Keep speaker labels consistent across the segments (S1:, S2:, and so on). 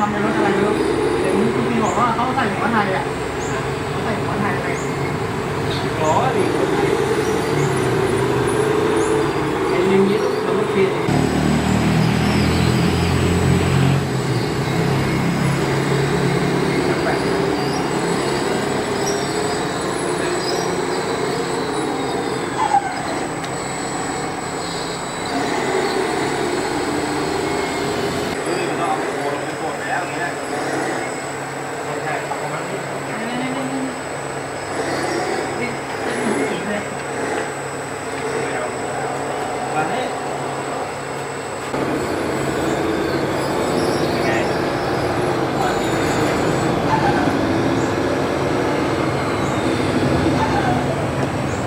S1: ทำเป็นรถอะไรไม่รู้เห็นคุณพี่บอกว่าเขาใส่หัวไทยอ่ะเขาใส่หัวไทยไป
S2: อ๋อดิไอ้ลิงนี้มันไม่ผิด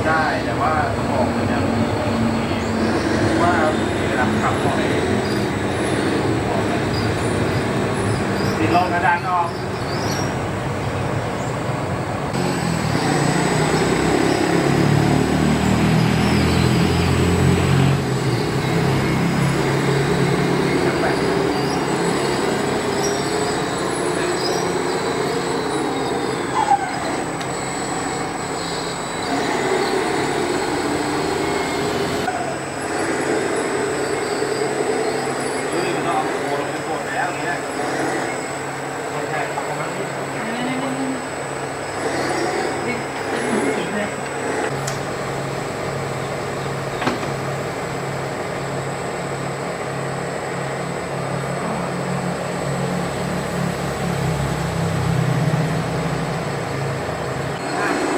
S2: ได้แต่ว่าของมันยังว่าเวลาขับออกติดลมกระดานออก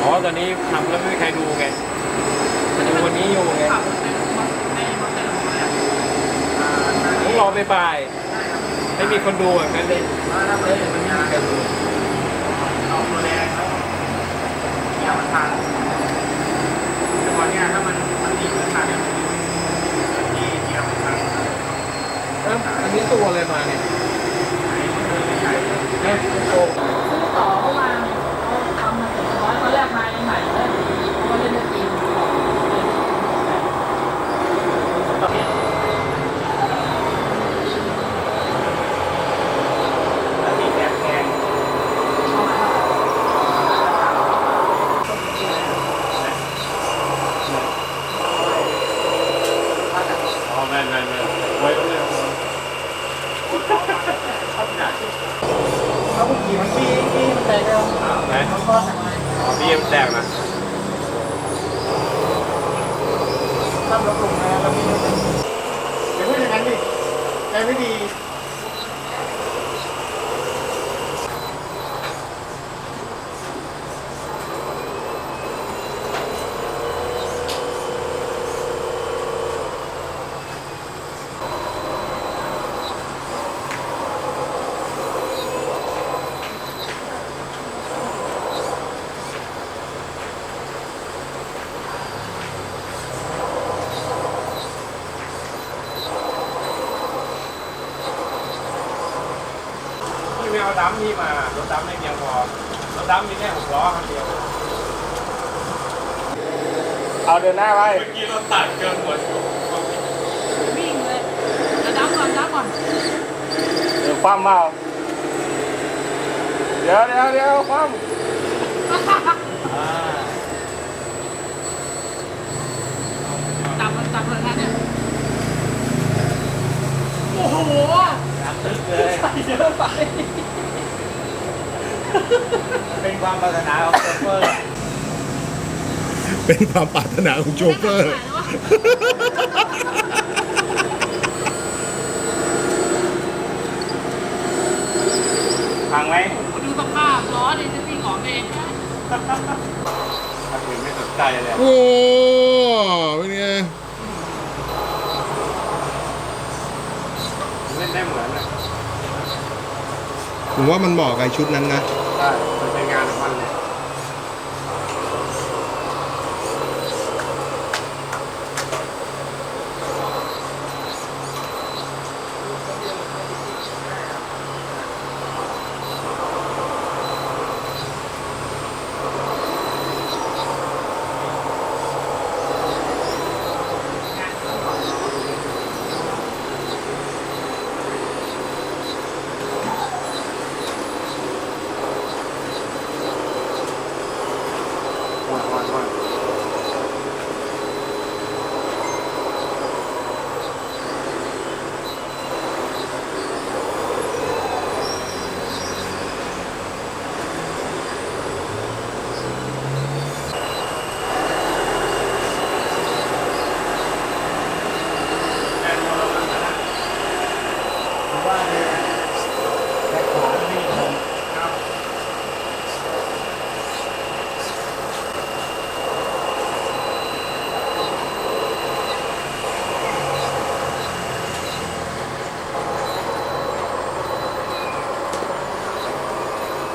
S2: อ๋อตอนนี้ทำแล้วไม่มีใครดูไงมันดูวันนี้อยู่ไงต้องรอไปบ่ายไม่มีคนดูแบบนั้นเลยถ้าไม่ได้มันมีใครดูเอาตัวแรงแล้วอย่ามาทานแต่วันนี้ถ้ามันดีขึ้นมาเนี่ยที่เราทานอันนี้ตัวอะไรมาเนี่ยเนี่ยโอ้
S1: ต่อเข้ามาเขาทำมาถึงร้อยเขาแรกมาใหม่เลยเขาเล่นดนตรี
S2: แล้วมีแบบแกงอ๋อแม่ไว้เลย
S1: เขาขี่มันพี่มันแตกแล้ว
S2: ไหน
S1: เขาก็ทำไม
S2: อ๋อพี่มันแตกนะ
S1: ทำรถลงมาแล้วมีเดี๋ยวพูดอย่างนั้นดิใจไม่ดี
S2: พี่ไม่เอาดำนี่มารถดำไม่เพียงพอรถดำมีแค่6 ล้อคันเดียวเอาเดินหน้าไปเมื่อกี้เราตัดเกินหัว
S1: วิ่งเลยดับก่อน
S2: เดี๋ยวคว่ำเปล่าเดี๋ยวคว่ำ
S1: ดับเลยนะเนี่ยโอ้โห
S2: ดับตึ๊กเลย
S1: ใส่เยอะไป
S2: เป็นความปรารถนาของโชเฟอร์
S3: เป็นความปรารถนาของโชเฟอร์
S2: พังไหม
S1: ดูสภาพล้อดิจะตีของเองนะ
S2: ถ้าคุณไม่สนใจเลย
S3: โอ้เป็นไง
S2: เล่นได้เหมือนนะ
S3: ผมว่ามันเหมาะกับไอ้ชุดนั้นนะ
S2: ใช่มันเป็นงานของมันเลย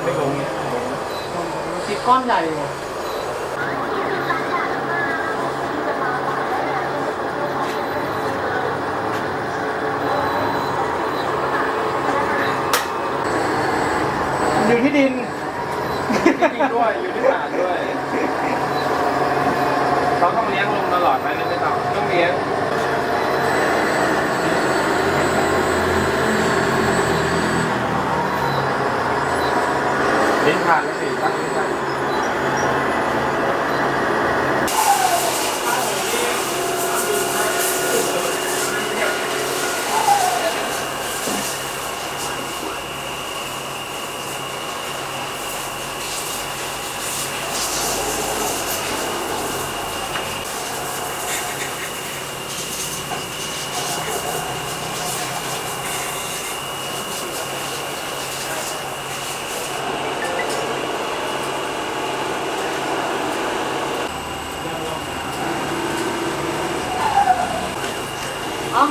S2: ไม่ลงเนี่ย
S1: ติดก้อนใหญ่อยู่อยู่ที่ดิน
S2: จริงด้วยอยู่ที่ฐานด้วยเราต้องเลี้ยงลงตลอดไหมไม่ต้องเลี้ยงลิ้นผ่านแล้วสิตั้งลิ้นผ่าน
S1: เอ้า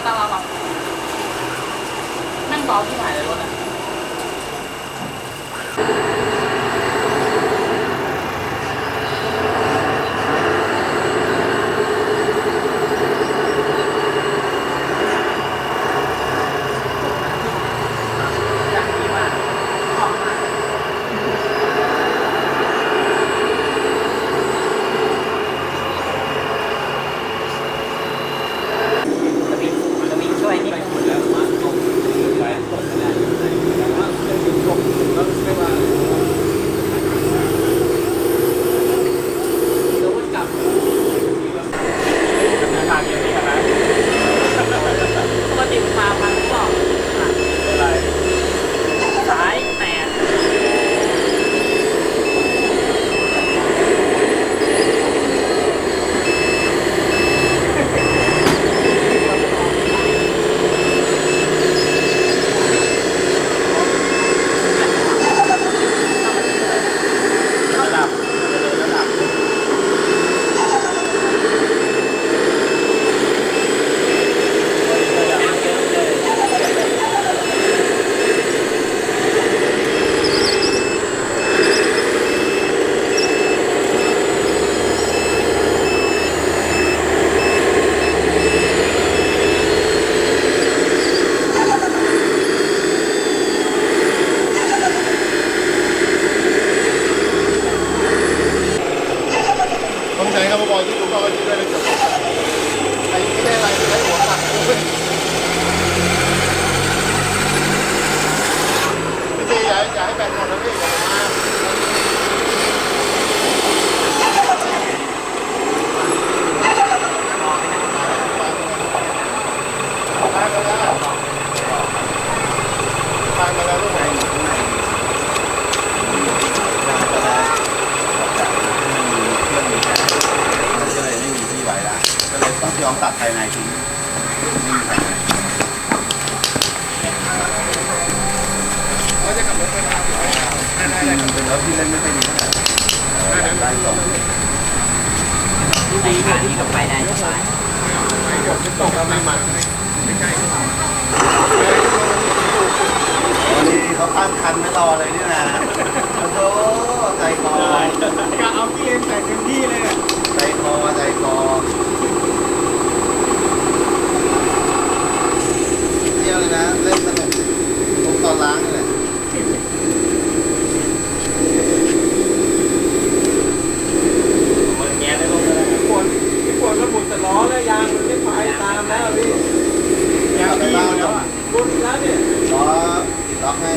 S1: ตั้งเราแบบนั่งเบาที่ไหนเลยรถอ่ะอย่างนี้มากชอบมากจะมีช่วยนิดนึง
S2: แล้วมาตกไปตกแล้วแต่ว่าเรื่องจุดจบแล้วไม่ว่า
S1: เดี๋ยววนกลับ
S2: ทางอย่างนี้นะ
S1: ปกติมาพันสอง
S2: อะไร
S1: สายแตก
S2: ระดับระดับ
S3: ต้องใช้ครับบอยที่ดูก็ที่ได้เลยจบไอ้ไม่ได้อะไรใช้หัวตัดไม่ใช่อย่าให้แบนหมดนะพี่อย่ามาทานมาแล้วลูกไหน
S4: มันก็เลยไม่มีที่ไว้ละก็เลยต้องยอมตัดภายในทิ้งไม่มีภายใน
S3: เขาจะขับรถไปทางได้
S4: มันเป็นรถที่เล่นไม่ค่อยดีเท่าไหร่ได้สอง
S1: ดีกว่านี้ก็ไปได้สบาย
S3: ตกแล้วไม่มันไม่ใกล้
S4: วันนี้เขาตั้งคันไม่รอเลยนี่นะโอ้โหใจคอ
S1: ก็เอาพี่เอ็นใส่เต็มที่เลย
S4: ใจคอใจคอเที่ยวเลยนะเล่นสนุกตรงตอนล้างนี่แหละ
S2: มันแง่ได้ลงเลยพี่ฝนก็หมุนแต่ล้อแล้วยางมันไม่ไปตามแล้วพี่ยางพี่อยู่แล้วอ่ะรุนแล้วเนี่ย
S4: ล็อกให้